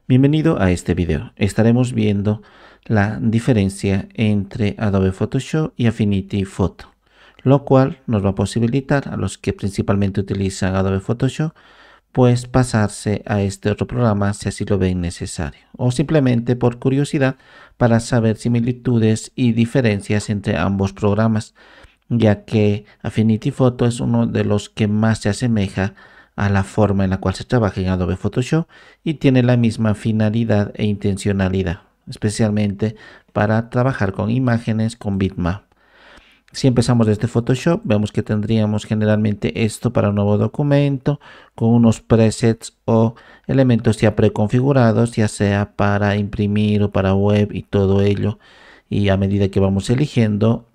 Bienvenido a este video. Estaremos viendo la diferencia entre Adobe Photoshop y Affinity Photo, lo cual nos va a posibilitar a los que principalmente utilizan Adobe Photoshop pues pasarse a este otro programa si así lo ven necesario, o simplemente por curiosidad para saber similitudes y diferencias entre ambos programas, ya que Affinity Photo es uno de los que más se asemeja a la forma en la cual se trabaja en Adobe Photoshop y tiene la misma finalidad e intencionalidad, especialmente para trabajar con imágenes con bitmap. Si empezamos desde Photoshop, vemos que tendríamos generalmente esto para un nuevo documento con unos presets o elementos ya preconfigurados, ya sea para imprimir o para web y todo ello. Y a medida que vamos eligiendo,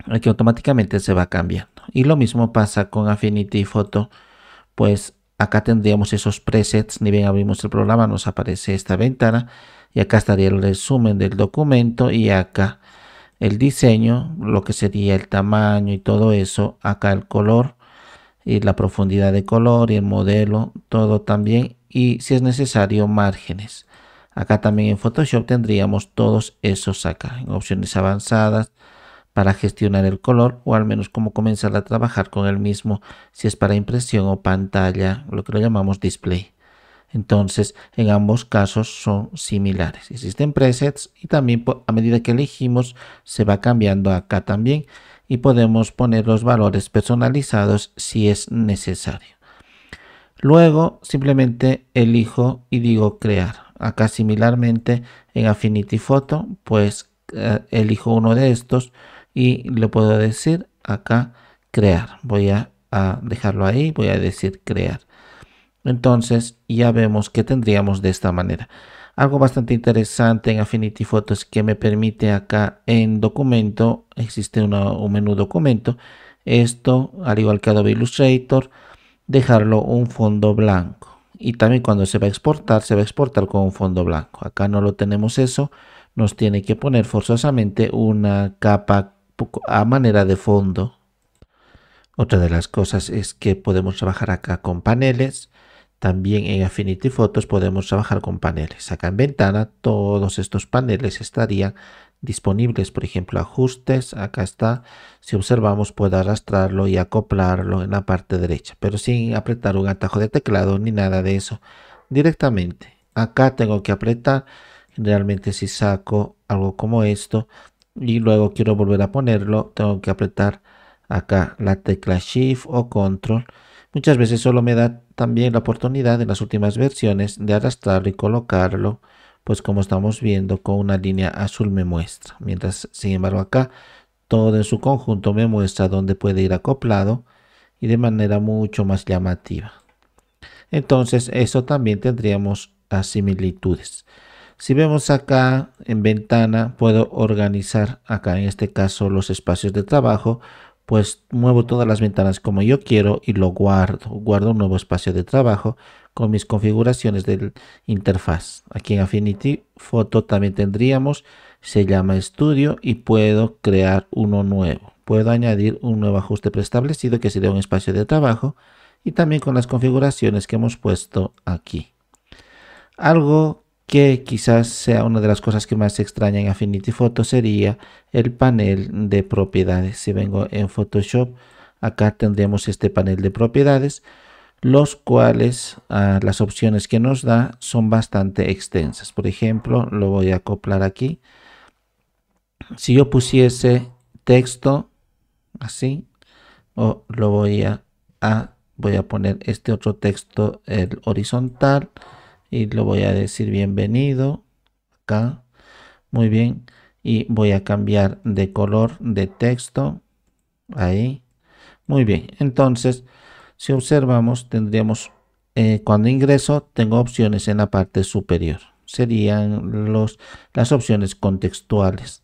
aquí automáticamente se va cambiando. Y lo mismo pasa con Affinity Photo, pues acá tendríamos esos presets. Ni bien abrimos el programa, nos aparece esta ventana y acá estaría el resumen del documento y acá el diseño, lo que sería el tamaño y todo eso, acá el color y la profundidad de color y el modelo, todo también, y si es necesario márgenes. Acá también en Photoshop tendríamos todos esos acá en opciones avanzadas para gestionar el color, o al menos cómo comenzar a trabajar con el mismo si es para impresión o pantalla, lo que lo llamamos display. Entonces, en ambos casos son similares. Existen presets y también a medida que elegimos se va cambiando acá también y podemos poner los valores personalizados si es necesario. Luego simplemente elijo y digo crear. Acá similarmente en Affinity Photo, pues elijo uno de estos y le puedo decir acá crear. Voy a dejarlo ahí, voy a decir crear. Entonces ya vemos que tendríamos de esta manera. Algo bastante interesante en Affinity Photo es que me permite acá en documento, existe un menú documento, esto al igual que Adobe Illustrator, dejarlo un fondo blanco. Y también cuando se va a exportar con un fondo blanco. Acá no lo tenemos eso, nos tiene que poner forzosamente una capa a manera de fondo. Otra de las cosas es que podemos trabajar acá con paneles. También en Affinity Photos podemos trabajar con paneles. Acá en ventana todos estos paneles estarían disponibles. Por ejemplo, ajustes, acá está. Si observamos, puedo arrastrarlo y acoplarlo en la parte derecha, pero sin apretar un atajo de teclado ni nada de eso. Directamente acá tengo que apretar. Generalmente si saco algo como esto y luego quiero volver a ponerlo, tengo que apretar acá la tecla Shift o Control. Muchas veces solo me da también la oportunidad en las últimas versiones de arrastrarlo y colocarlo, pues como estamos viendo con una línea azul me muestra. Mientras, sin embargo, acá todo en su conjunto me muestra dónde puede ir acoplado y de manera mucho más llamativa. Entonces eso también tendríamos las similitudes. Si vemos acá en ventana, puedo organizar acá en este caso los espacios de trabajo, pues muevo todas las ventanas como yo quiero y lo guardo un nuevo espacio de trabajo con mis configuraciones de interfaz. Aquí en Affinity Photo también tendríamos, se llama Studio y puedo crear uno nuevo. Puedo añadir un nuevo ajuste preestablecido que sería un espacio de trabajo y también con las configuraciones que hemos puesto aquí. Algo que quizás sea una de las cosas que más se extraña en Affinity Photo sería el panel de propiedades. Si vengo en Photoshop, acá tendremos este panel de propiedades, los cuales las opciones que nos da son bastante extensas. Por ejemplo, lo voy a acoplar aquí. Si yo pusiese texto así, o lo voy a poner este otro texto, el horizontal, y lo voy a decir bienvenido acá, muy bien, y voy a cambiar de color de texto ahí, muy bien. Entonces si observamos tendríamos cuando ingreso tengo opciones en la parte superior, serían las opciones contextuales,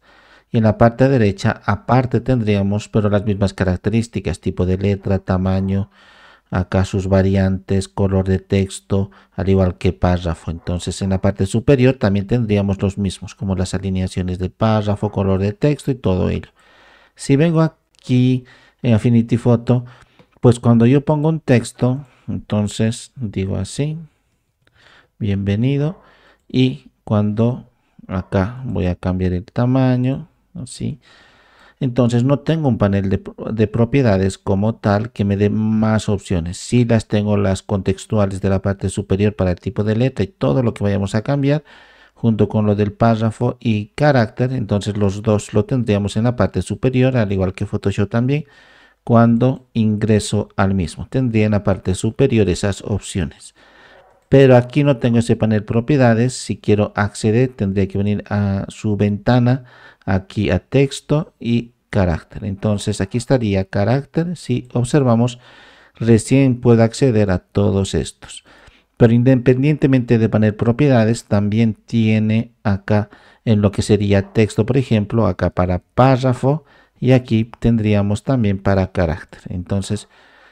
y en la parte derecha aparte tendríamos pero las mismas características, tipo de letra, tamaño, acá sus variantes, color de texto, al igual que párrafo. Entonces en la parte superior también tendríamos los mismos, como las alineaciones del párrafo, color de texto y todo ello. Si vengo aquí en Affinity Photo, pues cuando yo pongo un texto, entonces digo así, bienvenido, y cuando acá voy a cambiar el tamaño, así. Entonces no tengo un panel de propiedades como tal que me dé más opciones. Sí las tengo las contextuales de la parte superior para el tipo de letra y todo lo que vayamos a cambiar junto con lo del párrafo y carácter. Entonces los dos lo tendríamos en la parte superior, al igual que Photoshop también. Cuando ingreso al mismo, tendría en la parte superior esas opciones. Pero aquí no tengo ese panel propiedades. Si quiero acceder, tendría que venir a su ventana, aquí a texto y carácter. Entonces aquí estaría carácter. Si observamos, recién puedo acceder a todos estos. Pero independientemente de panel propiedades, también tiene acá en lo que sería texto, por ejemplo, acá para párrafo y aquí tendríamos también para carácter. Entonces,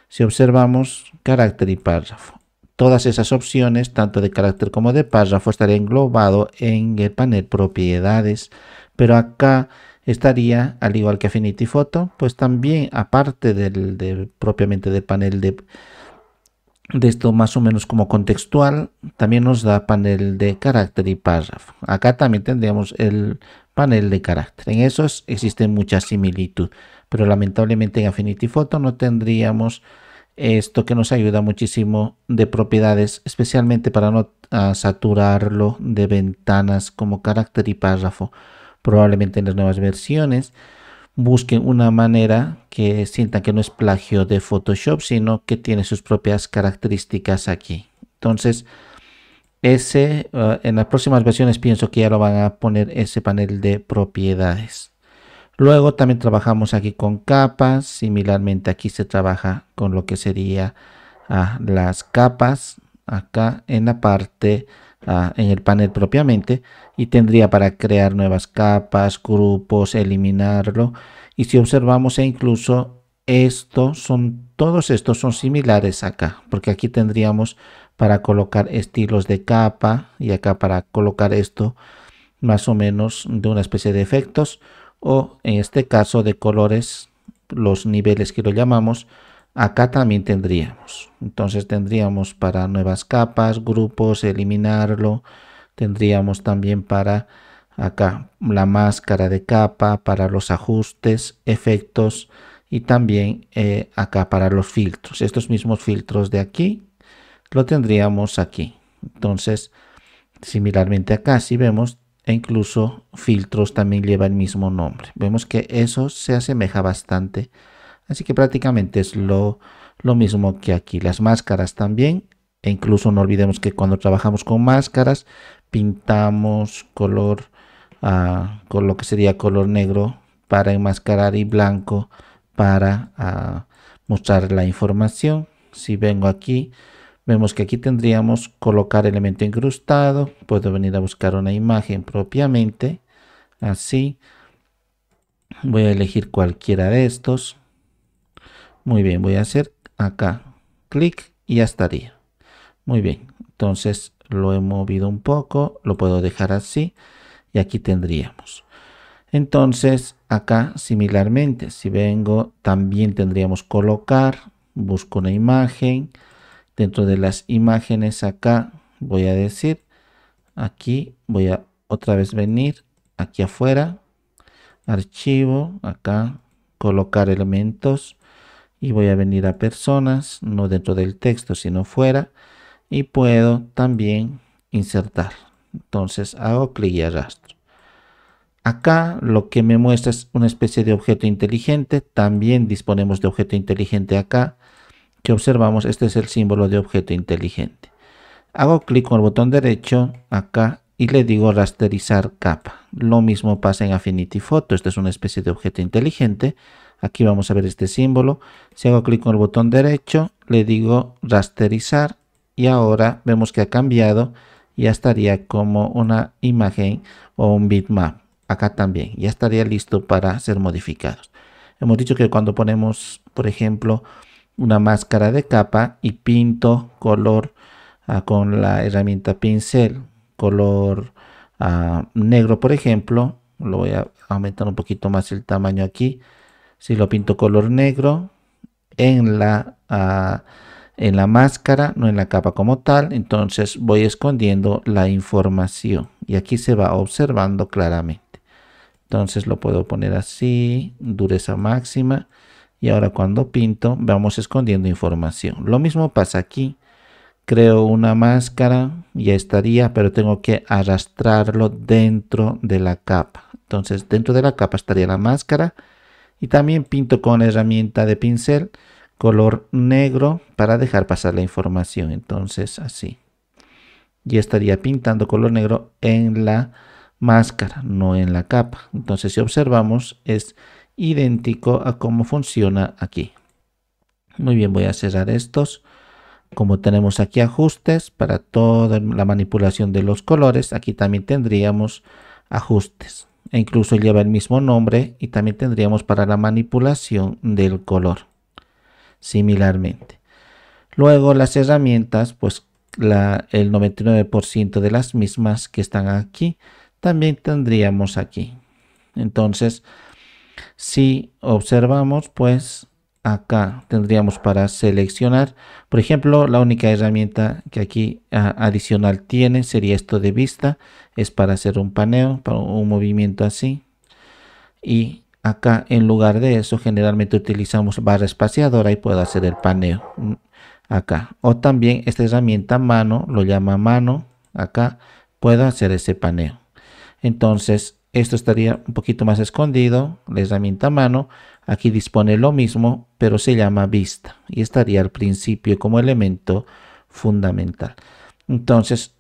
si observamos carácter y párrafo, todas esas opciones, tanto de carácter como de párrafo, estaría englobado en el panel propiedades, pero acá estaría, al igual que Affinity Photo, pues también aparte propiamente del panel de esto más o menos como contextual, también nos da panel de carácter y párrafo. Acá también tendríamos el panel de carácter. En esos existe mucha similitud, pero lamentablemente en Affinity Photo no tendríamos esto que nos ayuda muchísimo de propiedades, especialmente para no saturarlo de ventanas como carácter y párrafo. Probablemente en las nuevas versiones busquen una manera que sientan que no es plagio de Photoshop, sino que tiene sus propias características aquí. Entonces, en las próximas versiones pienso que ya lo van a poner ese panel de propiedades. Luego también trabajamos aquí con capas. Similarmente aquí se trabaja con lo que sería las capas acá en la parte en el panel propiamente, y tendría para crear nuevas capas, grupos, eliminarlo. Y si observamos, incluso todos estos son similares acá, porque aquí tendríamos para colocar estilos de capa y acá para colocar esto más o menos de una especie de efectos, o en este caso de colores, los niveles que lo llamamos. Acá también tendríamos, entonces tendríamos para nuevas capas, grupos, eliminarlo. Tendríamos también para acá la máscara de capa, para los ajustes, efectos, y también acá para los filtros. Estos mismos filtros de aquí lo tendríamos aquí. Entonces, similarmente acá, si vemos, e incluso filtros también lleva el mismo nombre. Vemos que eso se asemeja bastante. Así que prácticamente es lo mismo que aquí. Las máscaras también. E incluso no olvidemos que cuando trabajamos con máscaras, pintamos color con lo que sería color negro para enmascarar y blanco para mostrar la información. Si vengo aquí, vemos que aquí tendríamos colocar elemento incrustado. Puedo venir a buscar una imagen propiamente. Así. Voy a elegir cualquiera de estos. Muy bien, voy a hacer acá clic y ya estaría. Muy bien, entonces lo he movido un poco, lo puedo dejar así y aquí tendríamos. Entonces acá similarmente, si vengo, también tendríamos colocar, busco una imagen. Dentro de las imágenes acá voy a decir, aquí voy a otra vez venir aquí afuera, archivo, acá colocar elementos. Y voy a venir a personas, no dentro del texto, sino fuera. Y puedo también insertar. Entonces hago clic y arrastro. Acá lo que me muestra es una especie de objeto inteligente. También disponemos de objeto inteligente acá. Que observamos, este es el símbolo de objeto inteligente. Hago clic con el botón derecho acá y le digo rasterizar capa. Lo mismo pasa en Affinity Photo. Esta es una especie de objeto inteligente. Aquí vamos a ver este símbolo. Si hago clic con el botón derecho, le digo rasterizar y ahora vemos que ha cambiado. Ya estaría como una imagen o un bitmap. Acá también ya estaría listo para ser modificados. Hemos dicho que cuando ponemos, por ejemplo, una máscara de capa y pinto color con la herramienta pincel, color negro, por ejemplo, lo voy a aumentar un poquito más el tamaño aquí. Si lo pinto color negro, en en la máscara, no en la capa como tal. Entonces voy escondiendo la información y aquí se va observando claramente. Entonces lo puedo poner así, dureza máxima, y ahora cuando pinto vamos escondiendo información. Lo mismo pasa aquí. Creo una máscara, ya estaría, pero tengo que arrastrarlo dentro de la capa. Entonces dentro de la capa estaría la máscara y también pinto con la herramienta de pincel color negro para dejar pasar la información. Entonces así. Ya estaría pintando color negro en la máscara, no en la capa. Entonces si observamos es idéntico a cómo funciona aquí. Muy bien, voy a cerrar estos. Como tenemos aquí ajustes para toda la manipulación de los colores, aquí también tendríamos ajustes. E incluso lleva el mismo nombre y también tendríamos para la manipulación del color. Similarmente. Luego las herramientas, pues el 99% de las mismas que están aquí, también tendríamos aquí. Entonces, si observamos, pues acá tendríamos para seleccionar, por ejemplo, la única herramienta que aquí adicional tiene sería esto de vista, es para hacer un paneo, para un movimiento así. Y acá en lugar de eso generalmente utilizamos barra espaciadora y puedo hacer el paneo acá. O también esta herramienta mano, lo llama mano, acá puedo hacer ese paneo. Entonces esto estaría un poquito más escondido, la herramienta mano, aquí dispone lo mismo, pero se llama vista y estaría al principio como elemento fundamental. Entonces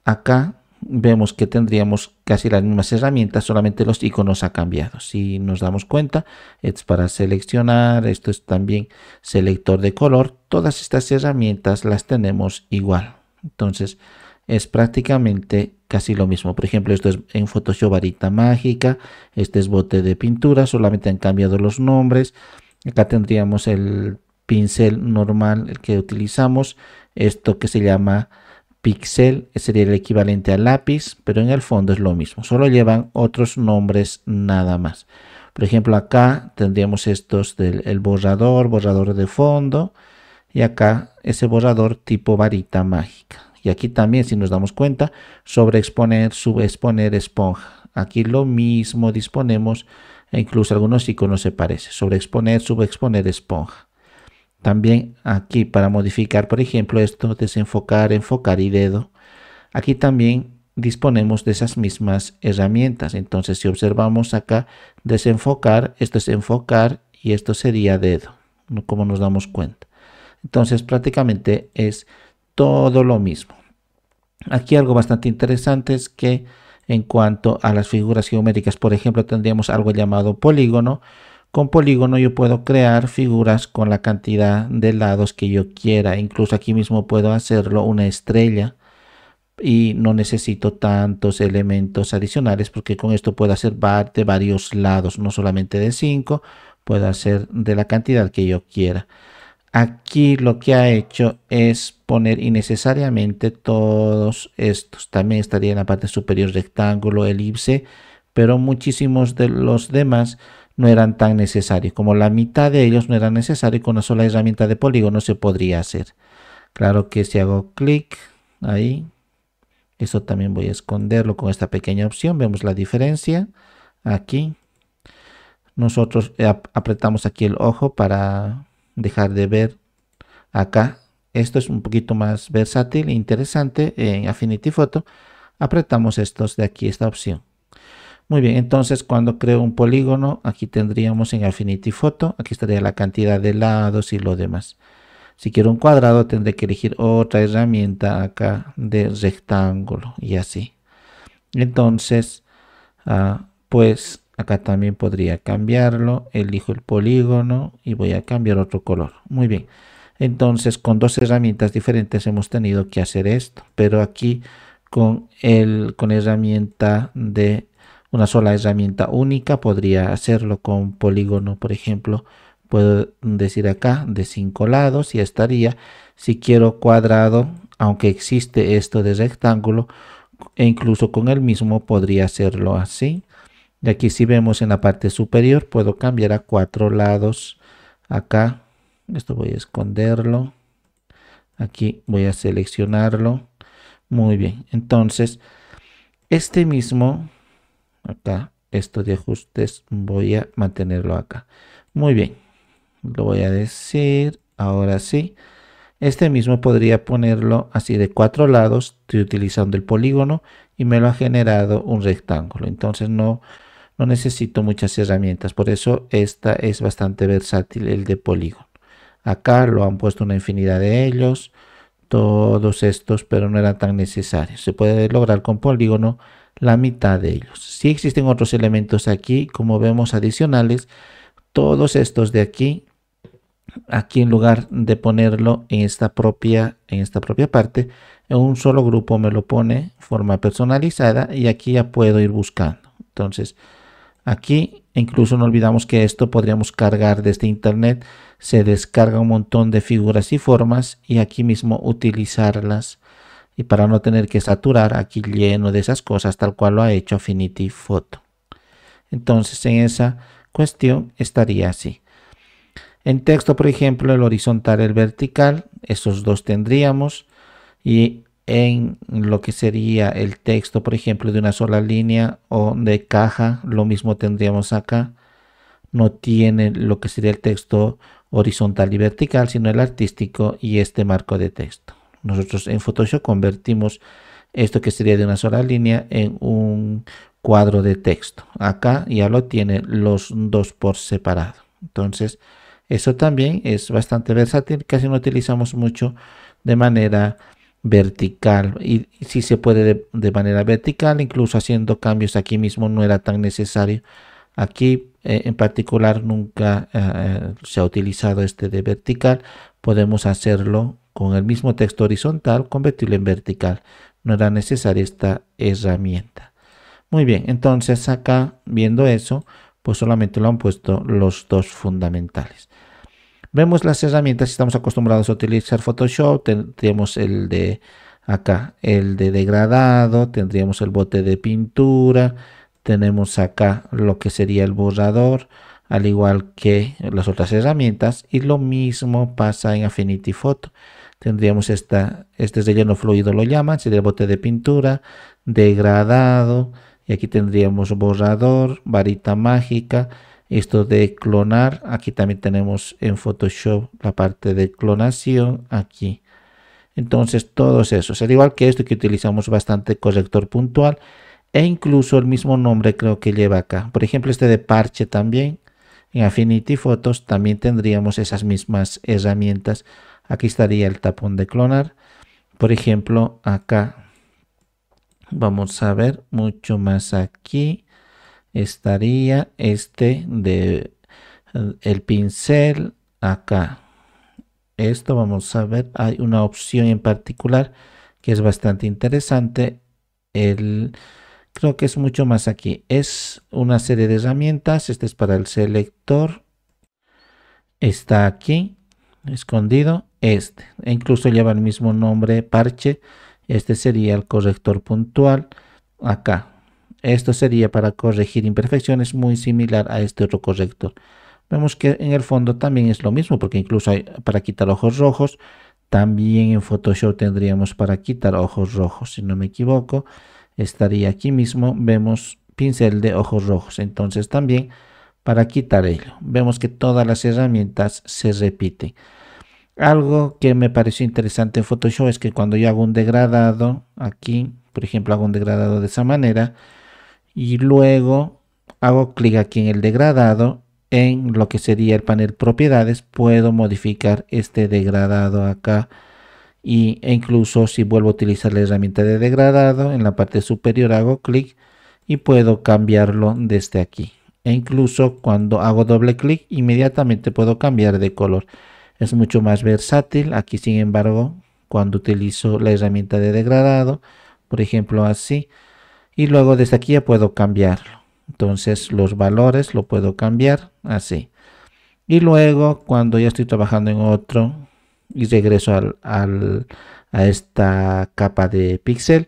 acá vemos que tendríamos casi las mismas herramientas, solamente los iconos han cambiado. Si nos damos cuenta, es para seleccionar, esto es también selector de color, todas estas herramientas las tenemos igual. Entonces es prácticamente casi lo mismo. Por ejemplo, esto es en Photoshop varita mágica, este es bote de pintura, solamente han cambiado los nombres. Acá tendríamos el pincel normal, el que utilizamos, esto que se llama pixel, sería el equivalente a lápiz, pero en el fondo es lo mismo, solo llevan otros nombres nada más. Por ejemplo, acá tendríamos estos del borrador de fondo, y acá ese borrador tipo varita mágica. Y aquí también, si nos damos cuenta, sobreexponer, subexponer, esponja. Aquí lo mismo disponemos, e incluso algunos iconos se parecen. Sobreexponer, subexponer, esponja. También aquí para modificar, por ejemplo, esto, desenfocar, enfocar y dedo. Aquí también disponemos de esas mismas herramientas. Entonces, si observamos acá, desenfocar, esto es enfocar y esto sería dedo, como nos damos cuenta. Entonces, prácticamente es todo lo mismo. Aquí algo bastante interesante es que en cuanto a las figuras geométricas, por ejemplo, tendríamos algo llamado polígono. Con polígono yo puedo crear figuras con la cantidad de lados que yo quiera. Incluso aquí mismo puedo hacerlo una estrella y no necesito tantos elementos adicionales porque con esto puedo hacer de varios lados, no solamente de 5, puedo hacer de la cantidad que yo quiera. Aquí lo que ha hecho es poner innecesariamente todos estos. También estaría en la parte superior rectángulo, elipse, pero muchísimos de los demás no eran tan necesarios. Como la mitad de ellos no eran necesarios, con una sola herramienta de polígono se podría hacer. Claro que si hago clic ahí, eso también voy a esconderlo con esta pequeña opción. Vemos la diferencia aquí. Nosotros apretamos aquí el ojo para dejar de ver acá. Esto es un poquito más versátil e interesante en Affinity Photo. Apretamos estos de aquí, esta opción. Muy bien, entonces cuando creo un polígono, aquí tendríamos en Affinity Photo, aquí estaría la cantidad de lados y lo demás. Si quiero un cuadrado, tendré que elegir otra herramienta acá de rectángulo y así. Entonces, pues acá también podría cambiarlo. Elijo el polígono y voy a cambiar otro color. Muy bien. Entonces, con dos herramientas diferentes hemos tenido que hacer esto. Pero aquí con herramienta de una sola herramienta única podría hacerlo con polígono, por ejemplo. Puedo decir acá de 5 lados y estaría. Si quiero cuadrado, aunque existe esto de rectángulo, e incluso con el mismo podría hacerlo así. Y aquí si vemos en la parte superior puedo cambiar a 4 lados acá. Esto voy a esconderlo. Aquí voy a seleccionarlo. Muy bien, entonces este mismo acá, esto de ajustes, voy a mantenerlo acá. Muy bien, lo voy a decir ahora sí. Este mismo podría ponerlo así de 4 lados, estoy utilizando el polígono y me lo ha generado un rectángulo. Entonces no necesito muchas herramientas, por eso esta es bastante versátil, el de polígono. Acá lo han puesto una infinidad de ellos, todos estos, pero no eran tan necesarios. Se puede lograr con polígono la mitad de ellos. Si existen otros elementos aquí, como vemos adicionales, todos estos de aquí en lugar de ponerlo en esta propia parte, en un solo grupo me lo pone forma personalizada y aquí ya puedo ir buscando. Entonces, aquí incluso no olvidamos que esto podríamos cargar desde internet, se descarga un montón de figuras y formas y aquí mismo utilizarlas y para no tener que saturar aquí lleno de esas cosas tal cual lo ha hecho Affinity Photo. Entonces en esa cuestión estaría así. En texto, por ejemplo, el horizontal y el vertical, esos dos tendríamos. Y en lo que sería el texto, por ejemplo, de una sola línea o de caja, lo mismo tendríamos acá. No tiene lo que sería el texto horizontal y vertical, sino el artístico y este marco de texto. Nosotros en Photoshop convertimos esto que sería de una sola línea en un cuadro de texto. Acá ya lo tiene los dos por separado. Entonces, eso también es bastante versátil, casi no utilizamos mucho de manera vertical y si se puede de manera vertical, incluso haciendo cambios aquí mismo no era tan necesario. Aquí en particular nunca se ha utilizado este de vertical, podemos hacerlo con el mismo texto horizontal, convertirlo en vertical, no era necesaria esta herramienta. Muy bien, entonces acá viendo eso, pues solamente lo han puesto los dos fundamentales. Vemos las herramientas, si estamos acostumbrados a utilizar Photoshop, tendríamos el de acá, el de degradado, tendríamos el bote de pintura, tenemos acá lo que sería el borrador, al igual que las otras herramientas, y lo mismo pasa en Affinity Photo. Tendríamos este relleno fluido lo llaman, sería el bote de pintura, degradado, y aquí tendríamos borrador, varita mágica, esto de clonar, aquí también tenemos en Photoshop la parte de clonación aquí. Entonces todos esos, al igual que esto que utilizamos bastante corrector puntual e incluso el mismo nombre creo que lleva acá. Por ejemplo este de parche también, en Affinity Photos también tendríamos esas mismas herramientas. Aquí estaría el tapón de clonar. Por ejemplo acá vamos a ver mucho más aquí. Estaría este de el pincel acá. Esto vamos a ver, hay una opción en particular que es bastante interesante. Creo que es mucho más aquí. Es una serie de herramientas. Este es para el selector. Está aquí, escondido. Este, e incluso lleva el mismo nombre, parche. Este sería el corrector puntual. Acá. Esto sería para corregir imperfecciones, muy similar a este otro corrector. Vemos que en el fondo también es lo mismo, porque incluso hay para quitar ojos rojos. También en Photoshop tendríamos para quitar ojos rojos, si no me equivoco. Estaría aquí mismo, vemos pincel de ojos rojos. Entonces también para quitar ello. Vemos que todas las herramientas se repiten. Algo que me pareció interesante en Photoshop es que cuando yo hago un degradado, aquí, por ejemplo, hago un degradado de esa manera, y luego hago clic aquí en el degradado, en lo que sería el panel propiedades, puedo modificar este degradado acá e incluso si vuelvo a utilizar la herramienta de degradado, en la parte superior hago clic y puedo cambiarlo desde aquí. E incluso cuando hago doble clic, inmediatamente puedo cambiar de color. Es mucho más versátil. Aquí, sin embargo, cuando utilizo la herramienta de degradado, por ejemplo así, y luego desde aquí ya puedo cambiarlo. Entonces los valores lo puedo cambiar así. Y luego cuando ya estoy trabajando en otro y regreso a esta capa de píxel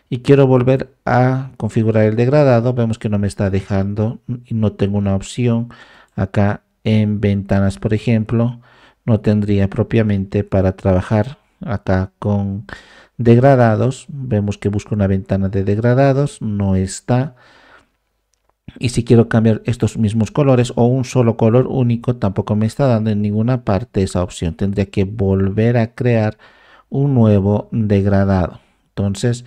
y quiero volver a configurar el degradado, vemos que no me está dejando y no tengo una opción acá en ventanas, por ejemplo, no tendría propiamente para trabajar acá con degradados. Vemos que busco una ventana de degradados, no está. Y si quiero cambiar estos mismos colores o un solo color único, tampoco me está dando en ninguna parte esa opción. Tendría que volver a crear un nuevo degradado. Entonces,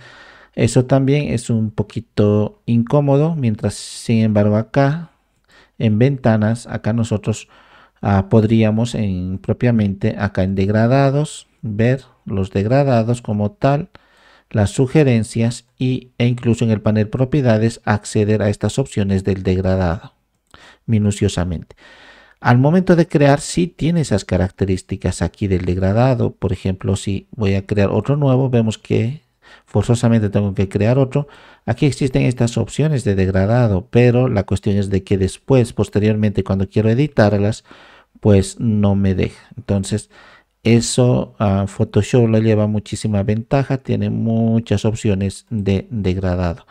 eso también es un poquito incómodo. Mientras, sin embargo, acá en ventanas, acá nosotros podríamos propiamente acá en degradados ver los degradados como tal, las sugerencias e incluso en el panel propiedades acceder a estas opciones del degradado minuciosamente. Al momento de crear, sí tiene esas características aquí del degradado. Por ejemplo, si voy a crear otro nuevo, vemos que forzosamente tengo que crear otro. Aquí existen estas opciones de degradado, pero la cuestión es de que después, posteriormente, cuando quiero editarlas, pues no me deja. Entonces, eso a Photoshop le lleva muchísima ventaja, tiene muchas opciones de degradado.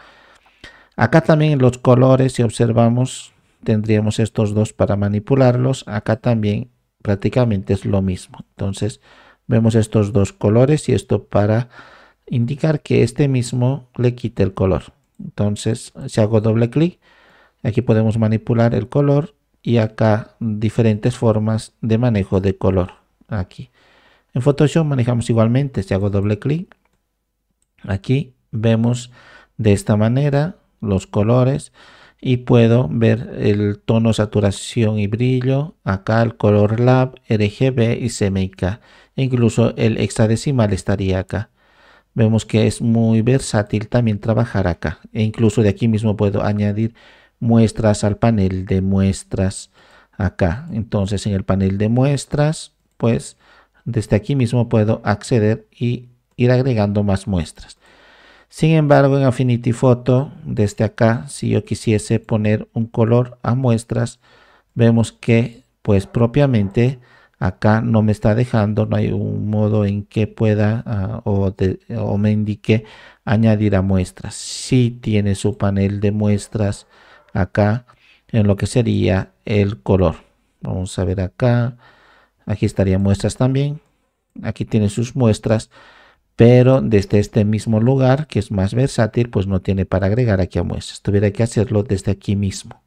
Acá también los colores, si observamos, tendríamos estos dos para manipularlos. Acá también prácticamente es lo mismo. Entonces vemos estos dos colores y esto para indicar que este mismo le quite el color. Entonces si hago doble clic, aquí podemos manipular el color y acá diferentes formas de manejo de color. Aquí en Photoshop manejamos igualmente. Si hago doble clic, aquí vemos de esta manera los colores y puedo ver el tono, saturación y brillo. Acá el color lab, RGB y CMYK. E incluso el hexadecimal estaría acá. Vemos que es muy versátil también trabajar acá. E incluso de aquí mismo puedo añadir muestras al panel de muestras acá. Entonces en el panel de muestras, pues desde aquí mismo puedo acceder y ir agregando más muestras. Sin embargo, en Affinity Photo, desde acá, si yo quisiese poner un color a muestras, vemos que pues propiamente acá no me está dejando, no hay un modo en que pueda o me indique añadir a muestras. Sí tiene su panel de muestras acá en lo que sería el color. Vamos a ver acá, aquí estaría muestras también, aquí tiene sus muestras. Pero desde este mismo lugar, que es más versátil, pues no tiene para agregar aquí a muestras. Tuviera que hacerlo desde aquí mismo.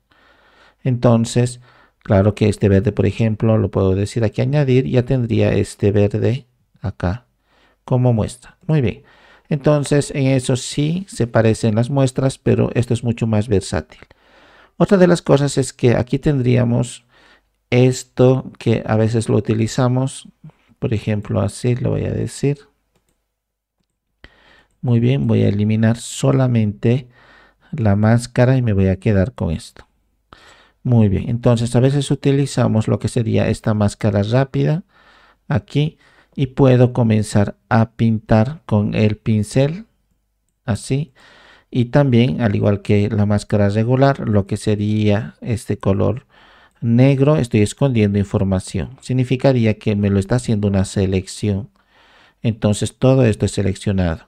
Entonces, claro que este verde, por ejemplo, lo puedo decir aquí añadir. Ya tendría este verde acá como muestra. Muy bien. Entonces, en eso sí se parecen las muestras, pero esto es mucho más versátil. Otra de las cosas es que aquí tendríamos esto que a veces lo utilizamos. Por ejemplo, así lo voy a decir. Muy bien, voy a eliminar solamente la máscara y me voy a quedar con esto. Muy bien, entonces a veces utilizamos lo que sería esta máscara rápida aquí y puedo comenzar a pintar con el pincel así. Y también, al igual que la máscara regular, lo que sería este color negro, estoy escondiendo información. Significaría que me lo está haciendo una selección. Entonces todo esto es seleccionado.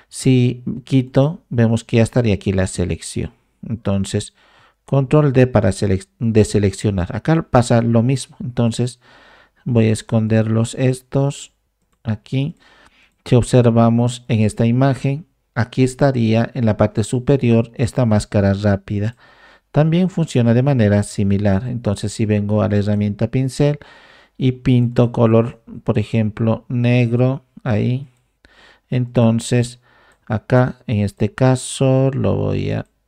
Si quito, vemos que ya estaría aquí la selección. Entonces, control D para deseleccionar. Acá pasa lo mismo. Entonces, voy a esconderlos estos aquí. Si observamos en esta imagen, aquí estaría en la parte superior esta máscara rápida. También funciona de manera similar. Entonces, si vengo a la herramienta pincel y pinto color, por ejemplo, negro ahí, entonces acá en este caso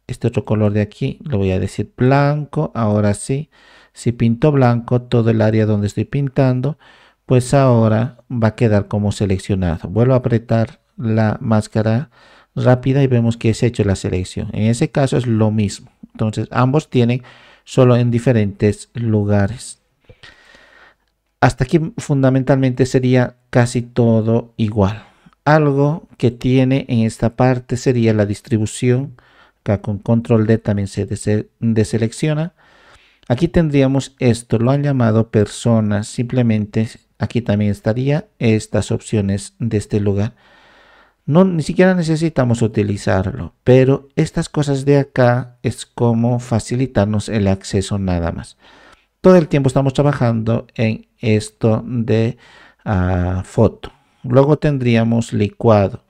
este otro color de aquí lo voy a decir blanco. Ahora sí, si pinto blanco todo el área donde estoy pintando, pues ahora va a quedar como seleccionado. Vuelvo a apretar la máscara rápida y vemos que se ha hecho la selección. En ese caso es lo mismo. Entonces ambos tienen solo en diferentes lugares. Hasta aquí fundamentalmente sería casi todo igual. Algo que tiene en esta parte sería la distribución. Acá con control D también se deselecciona. Aquí tendríamos esto, lo han llamado personas. Simplemente aquí también estaría estas opciones de este lugar. Ni siquiera necesitamos utilizarlo, pero estas cosas de acá es como facilitarnos el acceso nada más. Todo el tiempo estamos trabajando en esto de foto. Luego tendríamos licuado.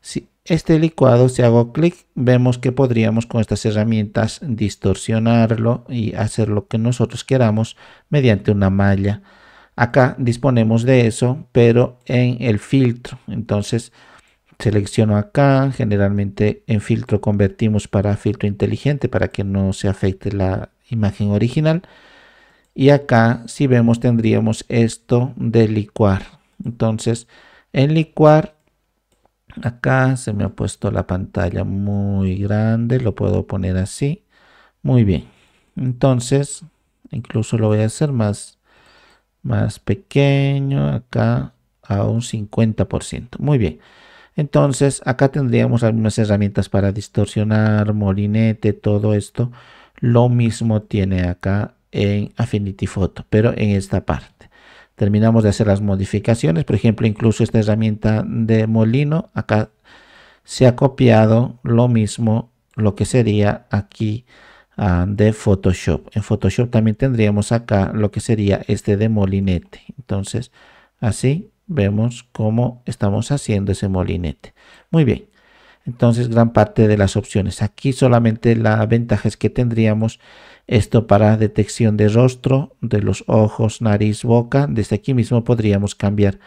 Si este licuado, si hago clic, vemos que podríamos con estas herramientas distorsionarlo y hacer lo que nosotros queramos mediante una malla. Acá disponemos de eso, pero en el filtro. Entonces selecciono acá, generalmente en filtro convertimos para filtro inteligente para que no se afecte la imagen original. Y acá, si vemos, tendríamos esto de licuar. Entonces, en licuar, acá se me ha puesto la pantalla muy grande, lo puedo poner así. Muy bien. Entonces, incluso lo voy a hacer más pequeño, acá a un 50%. Muy bien. Entonces, acá tendríamos algunas herramientas para distorsionar, molinete, todo esto. Lo mismo tiene acá en Affinity Photo, pero en esta parte. Terminamos de hacer las modificaciones, por ejemplo, incluso esta herramienta de molino, acá se ha copiado lo mismo, lo que sería aquí de Photoshop. En Photoshop también tendríamos acá lo que sería este de molinete. Entonces, así vemos cómo estamos haciendo ese molinete. Muy bien. Entonces, gran parte de las opciones. Aquí solamente la ventaja es que tendríamos esto para detección de rostro, de los ojos, nariz, boca. Desde aquí mismo podríamos cambiar,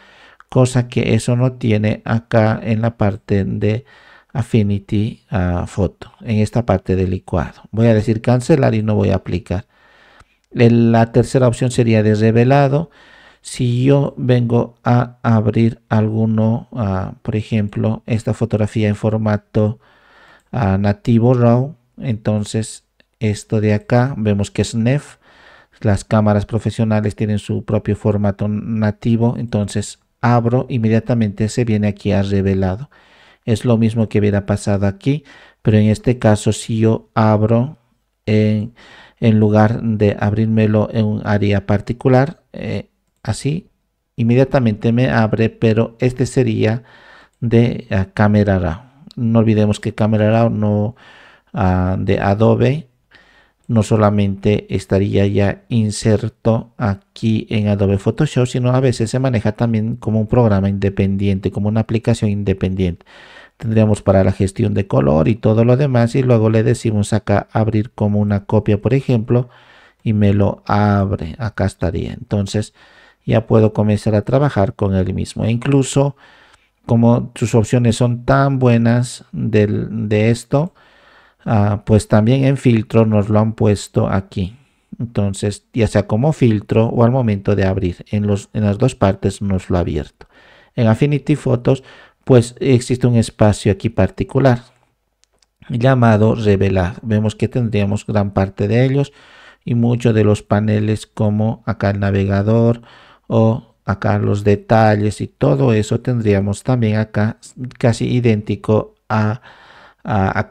cosa que eso no tiene acá en la parte de Affinity Photo, en esta parte de licuado. Voy a decir cancelar y no voy a aplicar. La tercera opción sería de revelado. Si yo vengo a abrir alguno, por ejemplo, esta fotografía en formato nativo RAW, entonces esto de acá vemos que es NEF. Las cámaras profesionales tienen su propio formato nativo, entonces abro, inmediatamente se viene aquí a revelado. Es lo mismo que hubiera pasado aquí, pero en este caso si yo abro en lugar de abrírmelo en un área particular, así inmediatamente me abre, pero este sería de Camera Raw. No olvidemos que Camera Raw no, de Adobe no solamente estaría ya inserto aquí en Adobe Photoshop, sino a veces se maneja también como un programa independiente, como una aplicación independiente. Tendríamos para la gestión de color y todo lo demás, y luego le decimos acá abrir como una copia, por ejemplo, y me lo abre. Acá estaría. Entonces ya puedo comenzar a trabajar con él mismo. E incluso como sus opciones son tan buenas de esto, pues también en filtro nos lo han puesto aquí. Entonces, ya sea como filtro o al momento de abrir, en las dos partes nos lo ha abierto. En Affinity Photos, pues existe un espacio aquí particular llamado revelar. Vemos que tendríamos gran parte de ellos y muchos de los paneles, como acá el navegador o acá los detalles y todo eso, tendríamos también acá casi idéntico a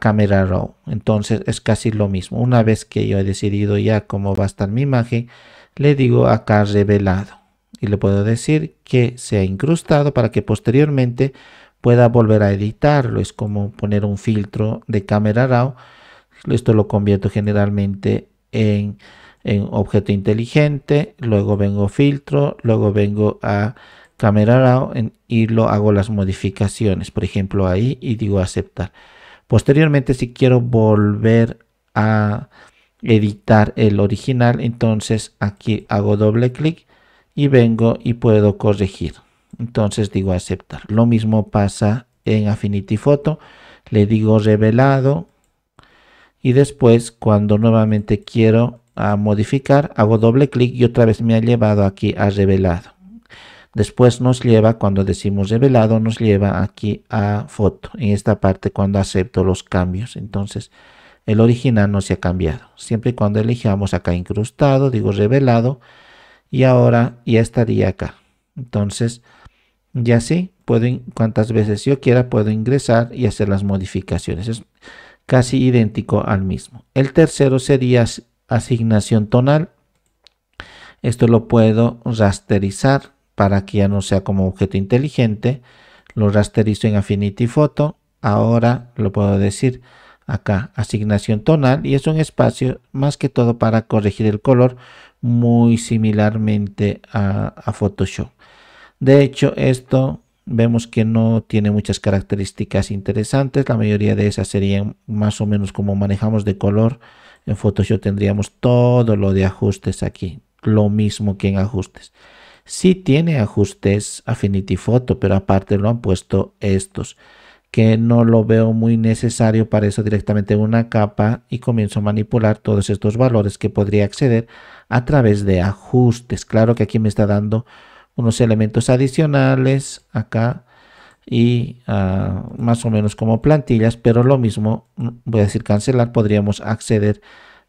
Camera Raw. Entonces es casi lo mismo. Una vez que yo he decidido ya cómo va a estar mi imagen, le digo acá revelado y le puedo decir que sea incrustado para que posteriormente pueda volver a editarlo. Es como poner un filtro de Camera Raw. Esto lo convierto generalmente en objeto inteligente, luego vengo filtro, luego vengo a Camera Raw y lo hago las modificaciones, por ejemplo ahí, y digo aceptar. Posteriormente, si quiero volver a editar el original, entonces aquí hago doble clic y vengo y puedo corregir. Entonces digo aceptar. Lo mismo pasa en Affinity Photo. Le digo revelado y después, cuando nuevamente quiero modificar, hago doble clic y otra vez me ha llevado aquí a revelado. Después nos lleva, cuando decimos revelado, nos lleva aquí a foto, en esta parte cuando acepto los cambios. Entonces el original no se ha cambiado. Siempre y cuando elijamos acá incrustado, digo revelado, y ahora ya estaría acá. Entonces ya sí, cuantas veces yo quiera puedo ingresar y hacer las modificaciones. Es casi idéntico al mismo. El tercero sería asignación tonal. Esto lo puedo rasterizar para que ya no sea como objeto inteligente. Lo rasterizo en Affinity Photo. Ahora lo puedo decir acá, asignación tonal, y es un espacio más que todo para corregir el color, muy similarmente a Photoshop. De hecho, esto Vemos que no tiene muchas características interesantes. La mayoría de esas serían más o menos como manejamos de color. En Photoshop tendríamos todo lo de ajustes aquí, lo mismo que en ajustes. Sí tiene ajustes Affinity Photo, pero aparte lo han puesto estos, que no lo veo muy necesario. Para eso directamente en una capa y comienzo a manipular todos estos valores que podría acceder a través de ajustes. Claro que aquí me está dando unos elementos adicionales acá y más o menos como plantillas, pero lo mismo, voy a decir cancelar, podríamos acceder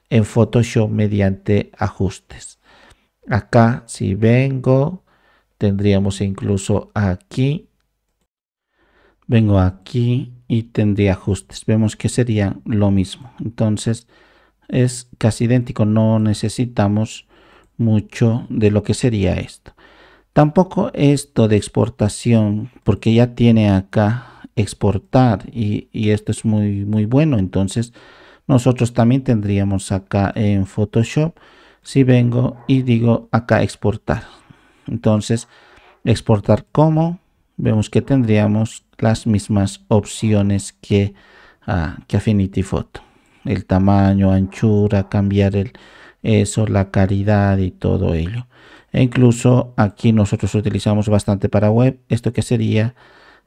en Photoshop mediante ajustes. Acá si vengo, tendríamos incluso aquí, vengo aquí y tendría ajustes. Vemos que sería lo mismo. Entonces es casi idéntico, no necesitamos mucho de lo que sería esto. Tampoco esto de exportación, porque ya tiene acá exportar y esto es muy bueno. Entonces nosotros también tendríamos acá en Photoshop, si vengo y digo acá exportar, entonces exportar como, vemos que tendríamos las mismas opciones que Affinity Photo, el tamaño, anchura, cambiar eso, la calidad y todo ello. E incluso aquí nosotros utilizamos bastante para web, esto que sería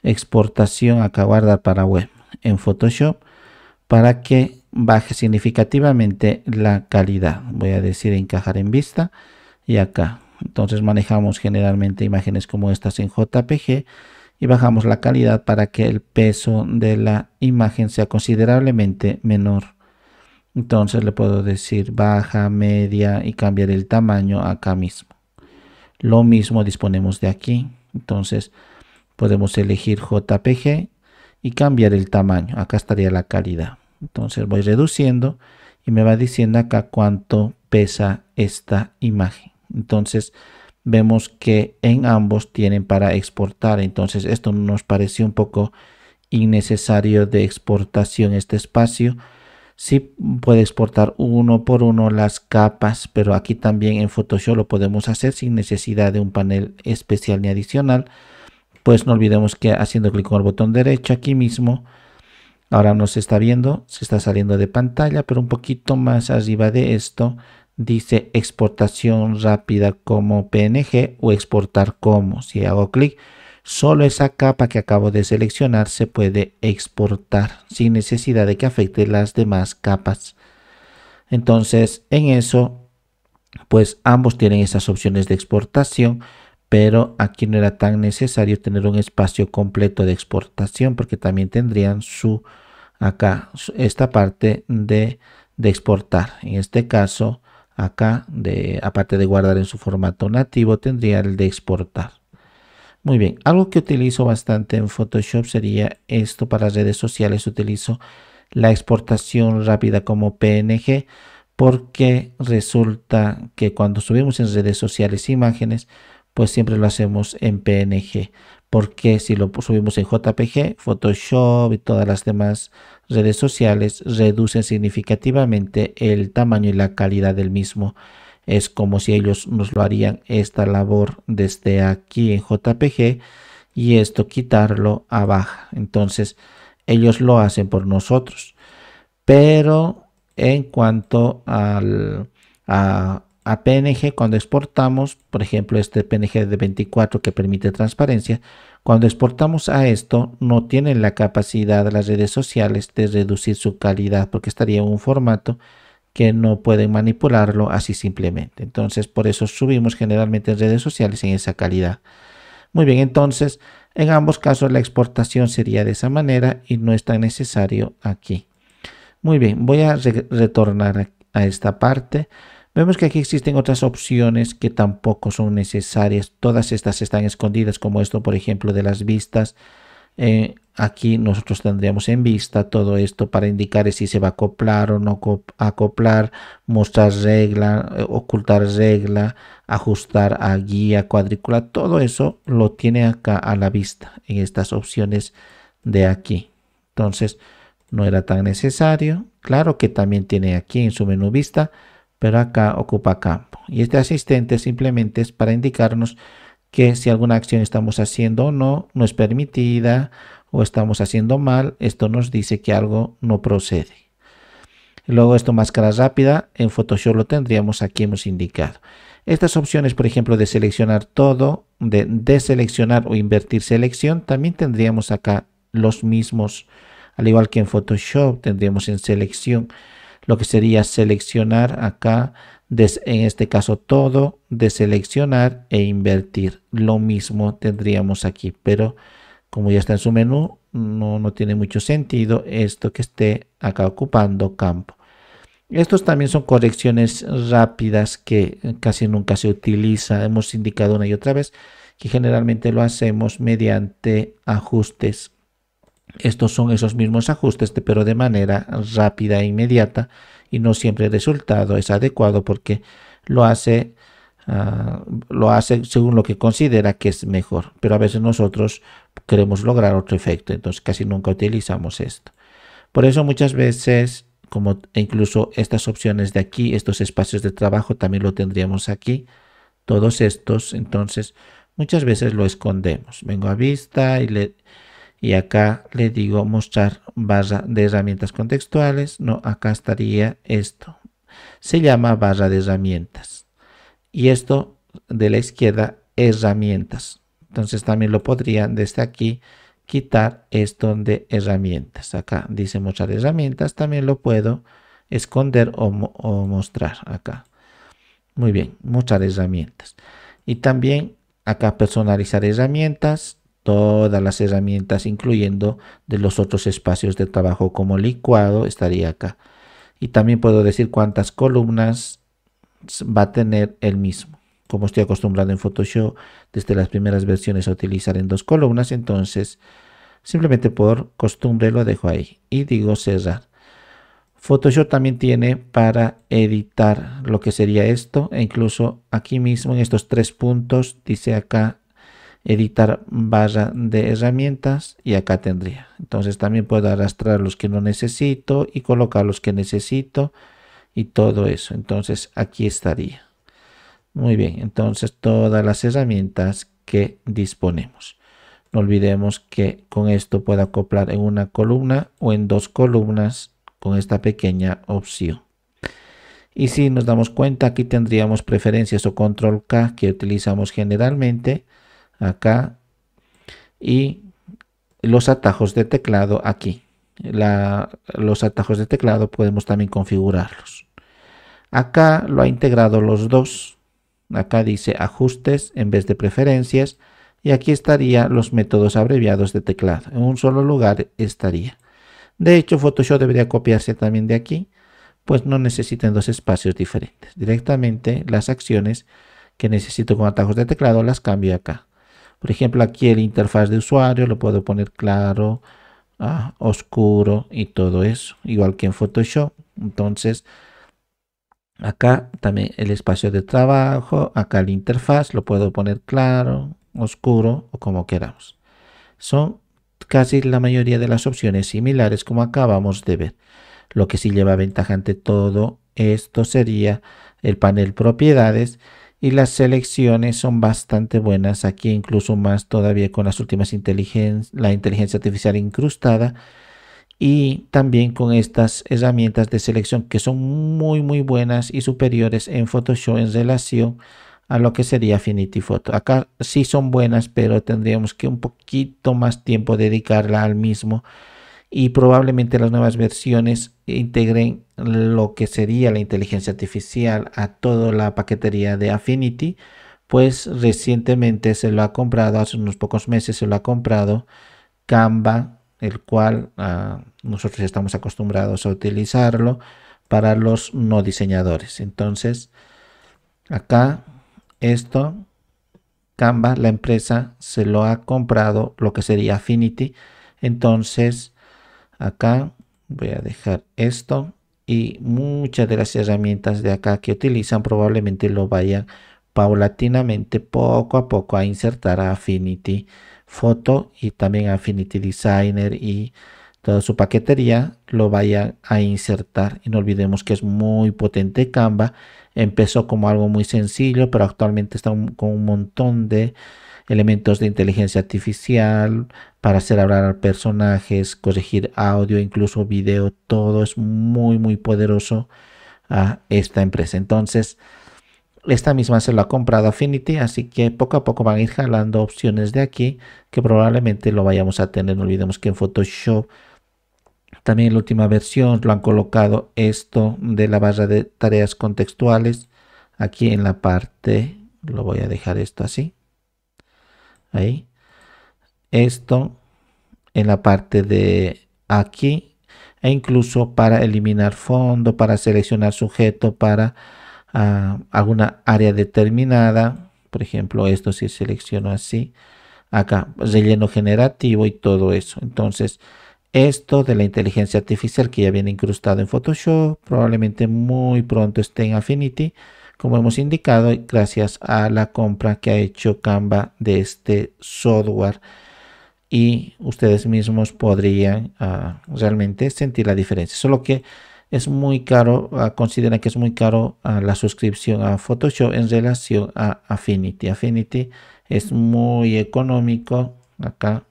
exportación, acá guardar para web en Photoshop, para que baje significativamente la calidad. Voy a decir encajar en vista y acá. Entonces manejamos generalmente imágenes como estas en JPG y bajamos la calidad para que el peso de la imagen sea considerablemente menor. Entonces le puedo decir baja, media y cambiar el tamaño acá mismo. Lo mismo disponemos de aquí. Entonces podemos elegir JPG y cambiar el tamaño. Acá estaría la calidad. Entonces voy reduciendo y me va diciendo acá cuánto pesa esta imagen. Entonces vemos que en ambos tienen para exportar. Entonces esto nos pareció un poco innecesario de exportación, este espacio. Sí puede exportar uno por uno las capas, pero aquí también en Photoshop lo podemos hacer sin necesidad de un panel especial ni adicional. Pues no olvidemos que haciendo clic con el botón derecho aquí mismo, ahora no se está viendo, se está saliendo de pantalla, pero un poquito más arriba de esto dice exportación rápida como PNG o exportar como. Si hago clic, solo esa capa que acabo de seleccionar se puede exportar sin necesidad de que afecte las demás capas. Entonces en eso, pues ambos tienen esas opciones de exportación, pero aquí no era tan necesario tener un espacio completo de exportación porque también tendrían acá esta parte de exportar. En este caso acá aparte de guardar en su formato nativo tendría el de exportar. Muy bien, algo que utilizo bastante en Photoshop sería esto. Para redes sociales utilizo la exportación rápida como PNG, porque resulta que cuando subimos en redes sociales imágenes, pues siempre lo hacemos en PNG, porque si lo subimos en JPG, Photoshop y todas las demás redes sociales reducen significativamente el tamaño y la calidad del mismo. Es como si ellos nos lo harían esta labor desde aquí en JPG y esto quitarlo a baja. Entonces ellos lo hacen por nosotros. Pero en cuanto a PNG, cuando exportamos, por ejemplo, este PNG de 24 que permite transparencia, cuando exportamos a esto, no tienen la capacidad de las redes sociales de reducir su calidad, porque estaría en un formato que no pueden manipularlo así simplemente. Entonces, por eso subimos generalmente en redes sociales en esa calidad. Muy bien, entonces, en ambos casos la exportación sería de esa manera y no es tan necesario aquí. Muy bien, voy a retornar a esta parte. Vemos que aquí existen otras opciones que tampoco son necesarias. Todas estas están escondidas, como esto, por ejemplo, de las vistas. Aquí nosotros tendríamos en vista todo esto para indicar si se va a acoplar o no acoplar, mostrar regla, ocultar regla, ajustar a guía, cuadrícula. Todo eso lo tiene acá a la vista en estas opciones de aquí. Entonces no era tan necesario. Claro que también tiene aquí en su menú vista, pero acá ocupa campo. Y este asistente simplemente es para indicarnos que si alguna acción estamos haciendo o no, no es permitida o estamos haciendo mal, esto nos dice que algo no procede. Luego esto, máscara rápida, en Photoshop lo tendríamos aquí, hemos indicado. Estas opciones, por ejemplo, de seleccionar todo, de deseleccionar o invertir selección, también tendríamos acá los mismos, al igual que en Photoshop, tendríamos en selección lo que sería seleccionar acá, en este caso todo, deseleccionar e invertir. Lo mismo tendríamos aquí, pero como ya está en su menú, no tiene mucho sentido esto que esté acá ocupando campo. Estos también son correcciones rápidas que casi nunca se utiliza. Hemos indicado una y otra vez que generalmente lo hacemos mediante ajustes. Estos son esos mismos ajustes, pero de manera rápida e inmediata, y no siempre el resultado es adecuado porque lo hace según lo que considera que es mejor. Pero a veces nosotros queremos lograr otro efecto, entonces casi nunca utilizamos esto. Por eso muchas veces, como incluso estas opciones de aquí, estos espacios de trabajo también lo tendríamos aquí, todos estos, entonces muchas veces lo escondemos. Vengo a vista y acá le digo mostrar barra de herramientas contextuales. No, acá estaría esto. Se llama barra de herramientas. Y esto de la izquierda, herramientas. Entonces también lo podrían desde aquí quitar esto de herramientas. Acá dice mostrar herramientas. También lo puedo esconder o mostrar acá. Muy bien, mostrar herramientas. Y también acá personalizar herramientas. Todas las herramientas, incluyendo de los otros espacios de trabajo como licuado, estaría acá. Y también puedo decir cuántas columnas va a tener el mismo. Como estoy acostumbrado en Photoshop desde las primeras versiones a utilizar en 2 columnas, entonces simplemente por costumbre lo dejo ahí y digo cerrar. Photoshop también tiene para editar lo que sería esto, e incluso aquí mismo en estos 3 puntos dice acá editar barra de herramientas y acá tendría. Entonces también puedo arrastrar los que no necesito y colocar los que necesito y todo eso. Entonces aquí estaría. Muy bien, entonces todas las herramientas que disponemos. No olvidemos que con esto puedo acoplar en una columna o en 2 columnas con esta pequeña opción. Y si nos damos cuenta, aquí tendríamos preferencias o control K que utilizamos generalmente acá, y los atajos de teclado aquí. Los atajos de teclado podemos también configurarlos. Acá lo ha integrado los dos. Acá dice ajustes en vez de preferencias, y aquí estaría los métodos abreviados de teclado. En un solo lugar estaría. De hecho, Photoshop debería copiarse también de aquí, pues no necesitan 2 espacios diferentes. Directamente las acciones que necesito con atajos de teclado las cambio acá. Por ejemplo, aquí el interfaz de usuario lo puedo poner claro, oscuro y todo eso, igual que en Photoshop. Entonces, acá también el espacio de trabajo, acá la interfaz lo puedo poner claro, oscuro o como queramos. Son casi la mayoría de las opciones similares como acabamos de ver. Lo que sí lleva ventaja ante todo esto sería el panel propiedades, y las selecciones son bastante buenas aquí, incluso más todavía con las últimas la inteligencia artificial incrustada, y también con estas herramientas de selección que son muy buenas y superiores en Photoshop en relación a lo que sería Affinity Photo. Acá sí son buenas, pero tendríamos que un poquito más tiempo dedicarla al mismo, y probablemente las nuevas versiones integren lo que sería la inteligencia artificial a toda la paquetería de Affinity, pues recientemente se lo ha comprado, hace unos pocos meses se lo ha comprado Canva, el cual nosotros estamos acostumbrados a utilizarlo para los no diseñadores. Entonces acá esto, Canva, la empresa se lo ha comprado lo que sería Affinity. Entonces acá voy a dejar esto, y muchas de las herramientas de acá que utilizan probablemente lo vayan paulatinamente poco a poco a insertar a Affinity Photo y también a Affinity Designer y toda su paquetería, lo vayan a insertar. Y no olvidemos que es muy potente Canva. Empezó como algo muy sencillo, pero actualmente está con un montón de elementos de inteligencia artificial para hacer hablar a personajes, corregir audio, incluso video. Todo es muy poderoso a esta empresa. Entonces, esta misma se lo ha comprado Affinity, así que poco a poco van a ir jalando opciones de aquí que probablemente lo vayamos a tener. No olvidemos que en Photoshop también en la última versión lo han colocado esto de la barra de tareas contextuales. Aquí en la parte, lo voy a dejar esto así. Ahí. Esto en la parte de aquí. E incluso para eliminar fondo, para seleccionar sujeto, para alguna área determinada. Por ejemplo, esto si selecciono así. Acá, relleno generativo y todo eso. Entonces, esto de la inteligencia artificial que ya viene incrustado en Photoshop, probablemente muy pronto esté en Affinity, como hemos indicado, gracias a la compra que ha hecho Canva de este software. Y ustedes mismos podrían realmente sentir la diferencia. Solo que es muy caro, consideran que es muy caro la suscripción a Photoshop en relación a Affinity. Affinity es muy económico. Acá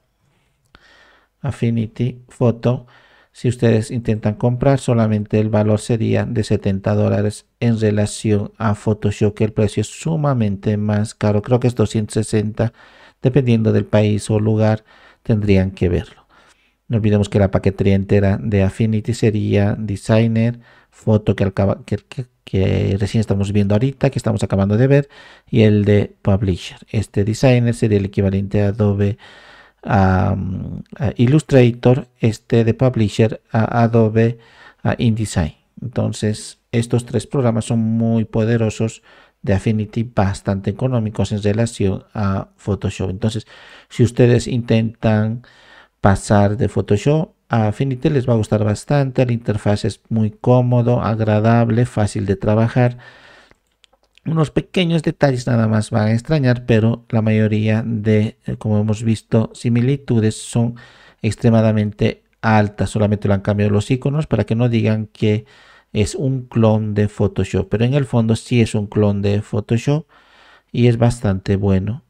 Affinity Photo, si ustedes intentan comprar, solamente el valor sería de $70 en relación a Photoshop, que el precio es sumamente más caro. Creo que es 260, dependiendo del país o lugar, tendrían que verlo. No olvidemos que la paquetería entera de Affinity sería Designer, Foto que recién estamos viendo ahorita, que estamos acabando de ver, y el de Publisher. Este Designer sería el equivalente a Adobe a Illustrator, este de Publisher a Adobe InDesign. Entonces, estos tres programas son muy poderosos de Affinity, bastante económicos en relación a Photoshop. Entonces, si ustedes intentan pasar de Photoshop a Affinity, les va a gustar bastante. La interfaz es muy cómodo, agradable, fácil de trabajar. Unos pequeños detalles nada más van a extrañar, pero la mayoría de, como hemos visto, similitudes son extremadamente altas. Solamente lo han cambiado los iconos para que no digan que es un clon de Photoshop, pero en el fondo sí es un clon de Photoshop y es bastante bueno